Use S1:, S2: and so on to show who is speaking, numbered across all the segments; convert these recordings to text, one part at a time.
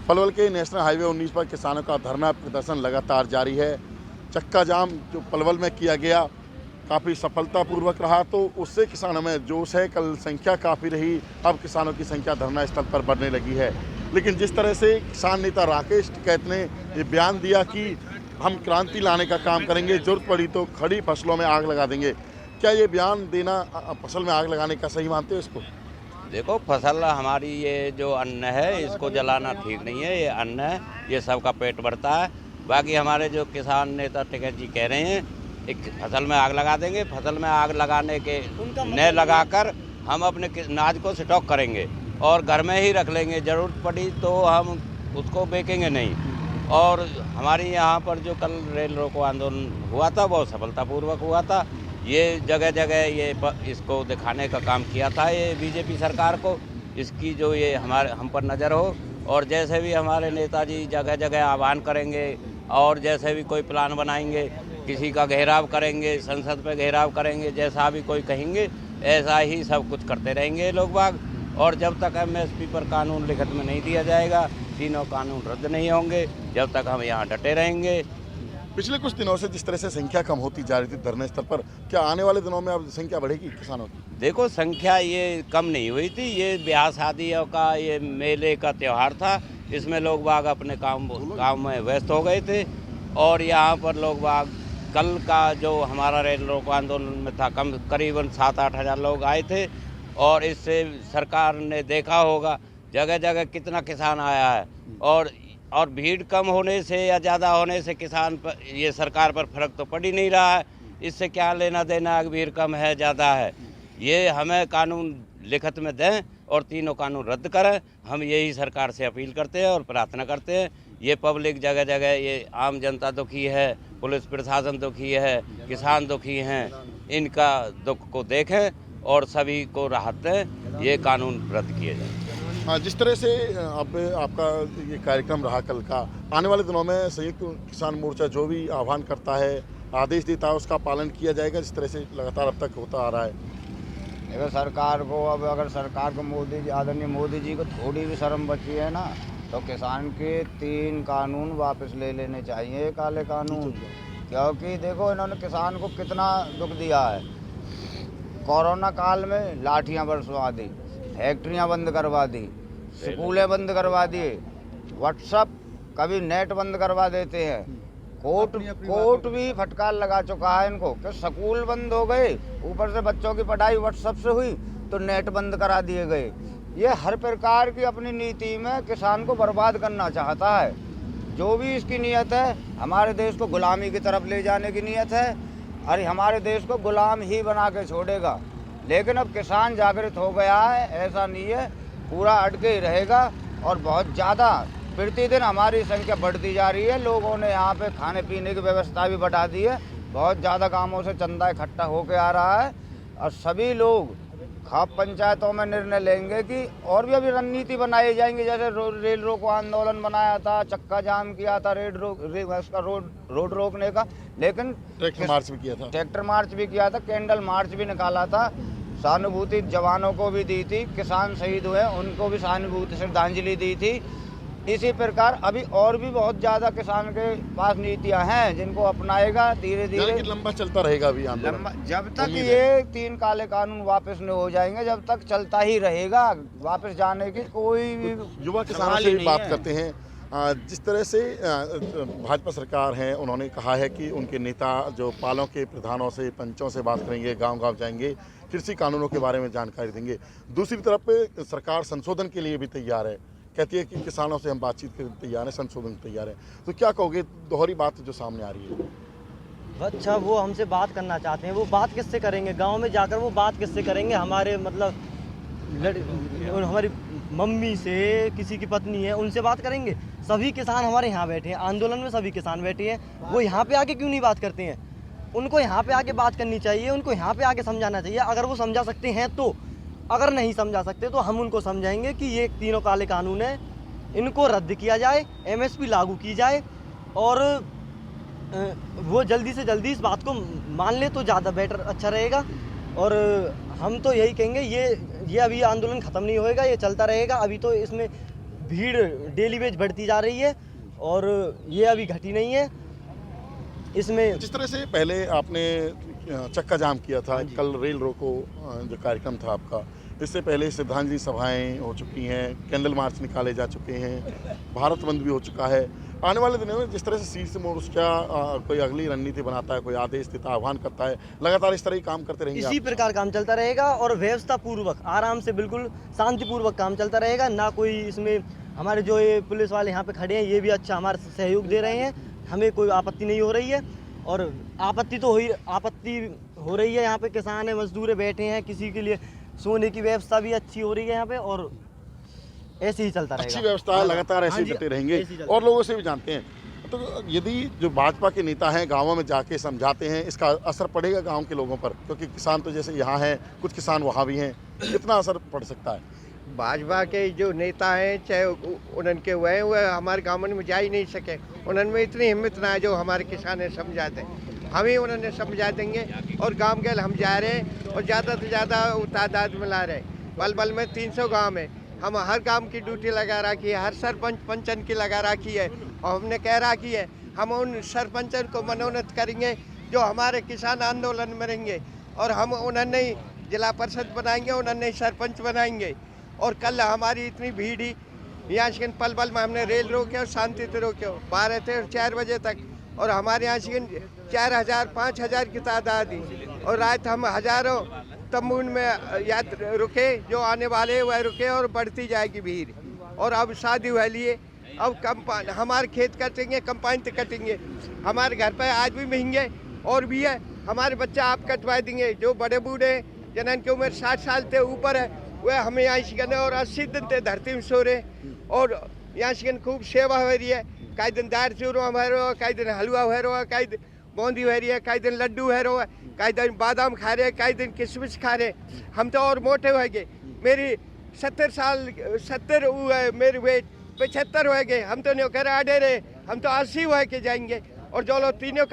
S1: पलवल के national highway 19 पर किसानों का धरना प्रदर्शन लगातार जारी है। चक्का जाम जो पलवल में किया गया काफ़ी सफलतापूर्वक रहा, तो उससे किसानों में जोश है। कल संख्या काफ़ी रही, अब किसानों की संख्या धरना स्थल पर बढ़ने लगी है। लेकिन जिस तरह से किसान नेता राकेश टिकैत ने ये बयान दिया कि हम क्रांति लाने का काम करेंगे, जरूरत पड़ी तो खड़ी फसलों में आग लगा देंगे, क्या ये बयान देना फसल में आग लगाने का सही मानते हो इसको?
S2: देखो, फसल हमारी ये जो अन्न है इसको जलाना ठीक नहीं है। ये अन्न है, ये सबका पेट भरता है। बाकी हमारे जो किसान नेता टिकैत जी कह रहे हैं एक फसल में आग लगा देंगे, फसल में आग लगाने के न लगाकर हम अपने अनाज को स्टॉक करेंगे और घर में ही रख लेंगे। ज़रूरत पड़ी तो हम उसको बेचेंगे नहीं। और हमारी यहाँ पर जो कल रेल रोको आंदोलन हुआ था वो सफलतापूर्वक हुआ था। ये जगह जगह ये इसको दिखाने का काम किया था ये बीजेपी सरकार को, इसकी जो ये हम पर नज़र हो। और जैसे भी हमारे नेताजी जगह जगह आह्वान करेंगे और जैसे भी कोई प्लान बनाएंगे, किसी का घेराव करेंगे, संसद पे घेराव करेंगे, जैसा भी कोई कहेंगे ऐसा ही सब कुछ करते रहेंगे लोग बाग। और जब तक MSP पर कानून लिखित में नहीं दिया जाएगा, तीनों कानून रद्द नहीं होंगे, जब तक हम यहाँ डटे रहेंगे।
S1: पिछले कुछ दिनों से जिस तरह से संख्या कम होती जा रही थी धरने स्थल पर, क्या आने वाले दिनों में अब संख्या बढ़ेगी किसानों की?
S2: देखो, संख्या ये कम नहीं हुई थी। ये ब्याह शादियों का ये मेले का त्यौहार था, इसमें लोग बाग अपने काम में व्यस्त हो गए थे। और यहाँ पर लोग बाग कल का जो हमारा रेल रोको आंदोलन में था करीबन 7-8 हज़ार लोग आए थे। और इससे सरकार ने देखा होगा जगह जगह कितना किसान आया है। और भीड़ कम होने से या ज़्यादा होने से किसान पर ये सरकार पर फर्क तो पड़ ही नहीं रहा है। इससे क्या लेना देना है, भीड़ कम है ज़्यादा है। ये हमें कानून लिखित में दें और तीनों कानून रद्द करें। हम यही सरकार से अपील करते हैं और प्रार्थना करते हैं। ये पब्लिक जगह जगह ये आम जनता दुखी है, पुलिस प्रशासन दुखी है, किसान दुखी हैं। इनका दुख को देखें और सभी को राहत दें, ये कानून रद्द किए जाए।
S1: हाँ, जिस तरह से अब आपका ये कार्यक्रम रहा कल का, आने वाले दिनों में संयुक्त किसान मोर्चा जो भी आह्वान करता है, आदेश देता है, उसका पालन किया जाएगा जिस तरह से लगातार अब तक होता आ रहा है?
S3: अगर सरकार को अगर सरकार को आदरणीय मोदी जी को थोड़ी भी शर्म बची है ना, तो किसान के 3 कानून वापस ले लेने चाहिए, काले कानून। क्योंकि देखो इन्होंने किसान को कितना दुख दिया है। कोरोना काल में लाठियाँ बरसवा दी, फैक्ट्रियाँ बंद करवा दी, स्कूलें बंद करवा दिए, व्हाट्सअप कभी नेट बंद करवा देते हैं। कोर्ट भी फटकार लगा चुका है इनको कि स्कूल बंद हो गए, ऊपर से बच्चों की पढ़ाई व्हाट्सएप से हुई तो नेट बंद करा दिए गए। ये हर प्रकार की अपनी नीति में किसान को बर्बाद करना चाहता है। जो भी इसकी नीयत है, हमारे देश को गुलामी की तरफ ले जाने की नीयत है और हमारे देश को गुलाम ही बना के छोड़ेगा। लेकिन अब किसान जागृत हो गया है, ऐसा नहीं है, पूरा अटके ही रहेगा। और बहुत ज़्यादा प्रतिदिन हमारी संख्या बढ़ती जा रही है। लोगों ने यहाँ पे खाने पीने की व्यवस्था भी बढ़ा दी है। बहुत ज़्यादा गांवों से चंदा इकट्ठा होकर आ रहा है और सभी लोग खाप पंचायतों में निर्णय लेंगे कि और भी अभी रणनीति बनाई जाएंगी। जैसे रेल रोको आंदोलन बनाया था, चक्का जाम किया था, रोड रोकने का, लेकिन
S1: ट्रैक्टर मार्च भी किया था।
S3: ट्रैक्टर मार्च भी किया था, कैंडल मार्च भी निकाला था। सहानुभूति जवानों को भी दी थी, किसान शहीद हुए उनको भी सहानुभूति श्रद्धांजलि दी थी। इसी प्रकार अभी और भी बहुत ज़्यादा किसान के पास नीतियां हैं जिनको अपनाएगा धीरे धीरे।
S1: लंबा चलता रहेगा अभी आंदोलन,
S3: जब तक ये 3 काले कानून वापस नहीं हो जाएंगे, जब तक चलता ही रहेगा। वापस जाने की कोई
S1: युवा किसानों से भी बात करते हैं। जिस तरह से भाजपा सरकार है, उन्होंने कहा है कि उनके नेता जो पालों के प्रधानों से, पंचों से बात करेंगे, गांव-गांव जाएंगे, कृषि कानूनों के बारे में जानकारी देंगे। दूसरी तरफ सरकार संशोधन के लिए भी तैयार है, कहती है कि किसानों से हम बातचीत के तैयार हैं, संशोधन तैयार है। तो क्या कहोगे, दोहरी बात जो सामने आ रही है?
S4: अच्छा, वो हमसे बात करना चाहते हैं, वो बात किससे करेंगे? गांव में जाकर वो बात किससे करेंगे? हमारे मतलब हमारी मम्मी से, किसी की पत्नी है, उनसे बात करेंगे? सभी किसान हमारे यहाँ बैठे हैं, आंदोलन में सभी किसान बैठे हैं। वो यहाँ पे आके क्यों नहीं बात करते हैं? उनको यहाँ पे आके बात करनी चाहिए, उनको यहाँ पे आके समझाना चाहिए। अगर वो समझा सकते हैं तो, अगर नहीं समझा सकते तो हम उनको समझाएंगे कि ये 3 काले कानून है, इनको रद्द किया जाए, MSP लागू की जाए और वो जल्दी से जल्दी इस बात को मान ले तो ज़्यादा बेटर अच्छा रहेगा। और हम तो यही कहेंगे, ये अभी आंदोलन ख़त्म नहीं होएगा, ये चलता रहेगा। अभी तो इसमें भीड़ डेली बेज बढ़ती जा रही है और ये अभी घटी नहीं है। इसमें
S1: जिस तरह से पहले आपने चक्का जाम किया था, कल रेल रोको जो कार्यक्रम था आपका, इससे पहले श्रद्धांजलि सभाएं हो चुकी हैं, कैंडल मार्च निकाले जा चुके हैं, भारत बंद भी हो चुका है। आने वाले दिनों में जिस तरह से शीर्ष मोर्चा कोई अगली रणनीति बनाता है, कोई आदेश देता है, आह्वान करता है, लगातार इस तरह ही काम करते रहेंगे?
S4: इसी प्रकार काम चलता रहेगा और व्यवस्था पूर्वक आराम से बिल्कुल शांतिपूर्वक काम चलता रहेगा। ना कोई इसमें, हमारे जो ये पुलिस वाले यहाँ पे खड़े हैं ये भी अच्छा हमारा सहयोग दे रहे हैं, हमें कोई आपत्ति नहीं हो रही है। और आपत्ति हो रही है, यहाँ पे किसान है, मजदूर बैठे हैं, किसी के लिए सोने की व्यवस्था भी अच्छी हो रही है यहाँ पे, और ऐसे ही चलता रहेगा।
S1: अच्छी व्यवस्था है, लगातार ऐसे ही डटे रहेंगे। और लोगों से भी जानते हैं, तो यदि जो भाजपा के नेता हैं गाँवों में जाके समझाते हैं, इसका असर पड़ेगा गाँव के लोगों पर? क्योंकि किसान तो जैसे यहाँ हैं, कुछ किसान वहाँ भी हैं, कितना असर पड़ सकता है?
S5: भाजपा के जो नेता हैं, चाहे उनके हुए वह हमारे गाँव में जा ही नहीं सके, उनमें इतनी हिम्मत ना है जो हमारे किसान है समझाते हैं। हम ही उन्होंने समझा देंगे और गांव के हम जा रहे हैं और ज़्यादा से ज़्यादा तादाद में ला रहे हैं। बलबल में 300 गांव है, हम हर गांव की ड्यूटी लगा रखी है, हर सरपंच पंचन की लगा रखी है और हमने कह रखी है हम उन सरपंचन को मनोनीत करेंगे जो हमारे किसान आंदोलन में रहेंगे, और हम उन्होंने ही जिला परिषद बनाएंगे, उन्होंने ही सरपंच बनाएंगे। और कल हमारी इतनी भीड़ ही यहाँ से पलवल में हमने रेल रोके और शांति से रोके 12 से 4 बजे तक, और हमारे यहाँ से 4000 5000 की तादाद ही, और रात हम हजारों तम्बू में यात्रा रुके, जो आने वाले वह रुके और बढ़ती जाएगी भीड़। और अब शादी हुआ लिए, अब हमारे खेत कटेंगे, कंपाइन तो कटेंगे, हमारे घर पे आज भी महंगे और भी है, हमारे बच्चा आप कटवा देंगे। जो बड़े बूढ़े जिनकी उम्र 60 साल से ऊपर है वह हमें यहाँ शिकन और 80 दिन ते धरती में सो रहे, और यहाँ शिकन खूब सेवा हो रही है। कई दिन दाल चूरमा हो रहा है, कई दिन हलवा हो रहा है, कई दिन बूंदी हो रही है, कई दिन लड्डू हो रहा है, कई दिन बादाम खा रहे, कई दिन किशमिश खा रहे। हम तो और मोटे हो गए, मेरी 70 हुए, मेरी वेट 75 हो गए, हम तो नहीं कर आडे रहे, हम तो 80 हो के जाएंगे। और जो लोग तीनों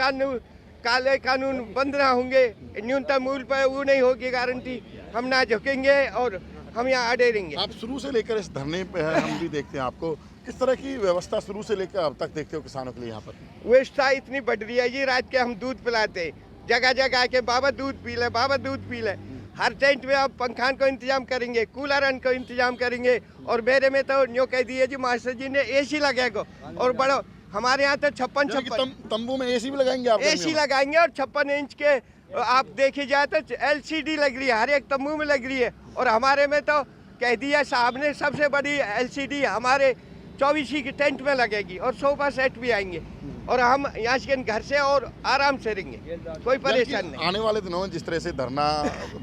S5: काले कानून बंद ना होंगे, न्यूनतम मूल्य पर वो नहीं होगी गारंटी, हम ना झुकेंगे और हम यहाँ अड़े रहेंगे।
S1: आप शुरू से लेकर इस धरने पे हैं, हम भी देखते हैं आपको, किस तरह की व्यवस्था शुरू से लेकर अब तक देखते हो किसानों के लिए यहाँ पर?
S5: व्यवस्था इतनी बढ़ रही है जी, रात के हम दूध पिलाते, जगह जगह आके बाबा दूध पी ले, बाबा दूध पी ले। हर टेंट में अब पंखान को इंतजाम करेंगे, कूलर को इंतजाम करेंगे, और मेरे में तो न्यू कह दिए जी मास्टर जी ने AC लगेगा, और बड़ो हमारे यहाँ तो 56
S1: तंबू में AC भी लगाएंगे आप?
S5: AC लगाएंगे, और 56 इंच के आप देखी जाए तो LCD लग रही है, हर एक तंबू में लग रही है। और हमारे में तो कह दिया साहब ने सबसे बड़ी LCD हमारे 24 की टेंट में लगेगी, और सोफा सेट भी आएंगे, और हम यहाँ से घर से और आराम से रहेंगे, कोई परेशान नहीं।
S1: आने वाले दिनों में जिस तरह से धरना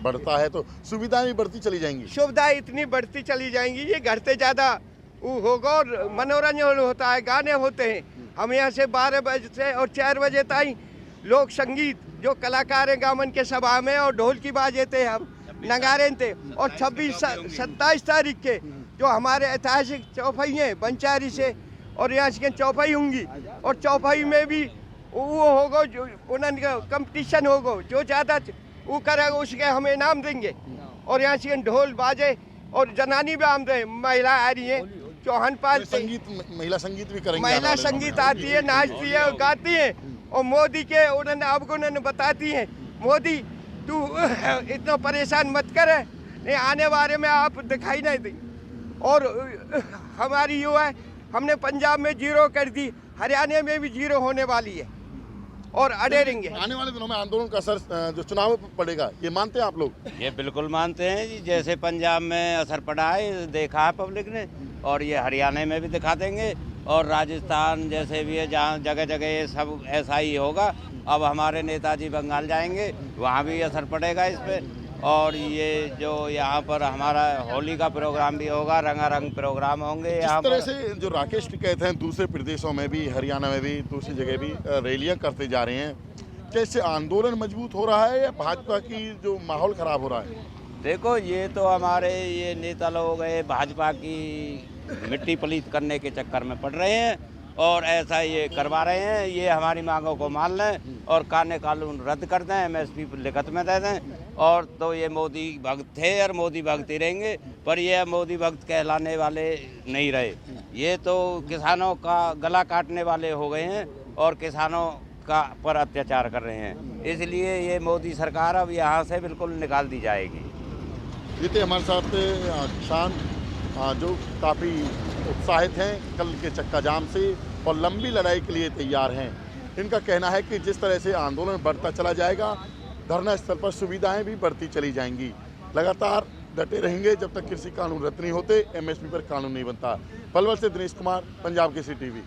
S1: बढ़ता है तो सुविधाएं भी बढ़ती चली जाएंगी?
S5: सुविधाएं इतनी बढ़ती चली जाएंगी, ये घर से ज़्यादा वो होगा, और मनोरंजन होता है, गाने होते हैं। हम यहाँ से 12 बजे से और 4 बजे तक लोक संगीत जो कलाकार हैं गामन के सभा में, और ढोल की बाजे थे, हम नगारे थे। और 27 तारीख के जो हमारे ऐतिहासिक चौपाई हैं बंचारी से, और यहाँ से चौपाई होंगी, और चौपाई में भी वो होगा, जो उनका कंपटीशन होगा, जो ज़्यादा वो करेगा उसके हम इनाम देंगे। और यहाँ से ढोल बाजे और जनानी भी आम रहे, महिला आ रही है, चौहान पाल
S1: संगीत, महिला संगीत भी करेंगे?
S5: महिला संगीत आती है, नाचती है और गाती है, और मोदी के उन्होंने आपको उन्होंने बताती है, मोदी तू इतना परेशान मत कर, नहीं आने वाले में आप दिखाई नहीं दी। और हमारी यो है, हमने पंजाब में 0 कर दी, हरियाणा में भी 0 होने वाली है, और अड़े रहेंगे।
S1: आने वाले दिनों में आंदोलन का असर जो चुनाव पर पड़ेगा, ये मानते हैं आप लोग?
S2: ये बिल्कुल मानते हैं जी, जैसे पंजाब में असर पड़ा है देखा है पब्लिक ने, और ये हरियाणा में भी दिखा देंगे, और राजस्थान जैसे भी है जहाँ जगह जगह ये सब ऐसा ही होगा। अब हमारे नेताजी बंगाल जाएंगे, वहाँ भी असर पड़ेगा इस पर। और ये जो यहाँ पर हमारा होली का प्रोग्राम भी होगा, रंगारंग प्रोग्राम होंगे यहाँ
S1: पर। इस तरह
S2: पर
S1: से जो राकेश टिकैत हैं दूसरे प्रदेशों में भी, हरियाणा में भी, दूसरी जगह भी रैलियाँ करते जा रहे हैं, कैसे आंदोलन मजबूत हो रहा है या भाजपा की जो माहौल खराब हो रहा है?
S2: देखो, ये तो हमारे ये नेता लोग भाजपा की मिट्टी पलीत करने के चक्कर में पड़ रहे हैं, और ऐसा ये करवा रहे हैं। ये हमारी मांगों को मान लें और कानून रद्द कर दें, MSP लिखित में दे दें, और तो ये मोदी भक्त थे और मोदी भक्त ही रहेंगे। पर ये मोदी भक्त कहलाने वाले नहीं रहे, ये तो किसानों का गला काटने वाले हो गए हैं और किसानों का पर अत्याचार कर रहे हैं। इसलिए ये मोदी सरकार अब यहाँ से बिल्कुल निकाल दी जाएगी।
S1: ये थे हमारे साथ किसान जो काफ़ी उत्साहित हैं कल के चक्का जाम से और लंबी लड़ाई के लिए तैयार हैं। इनका कहना है कि जिस तरह से आंदोलन बढ़ता चला जाएगा, धरना स्थल पर सुविधाएं भी बढ़ती चली जाएंगी। लगातार डटे रहेंगे जब तक कृषि कानून रद्द नहीं होते, MSP पर कानून नहीं बनता। पलवल से दिनेश कुमार, पंजाब केसरी TV।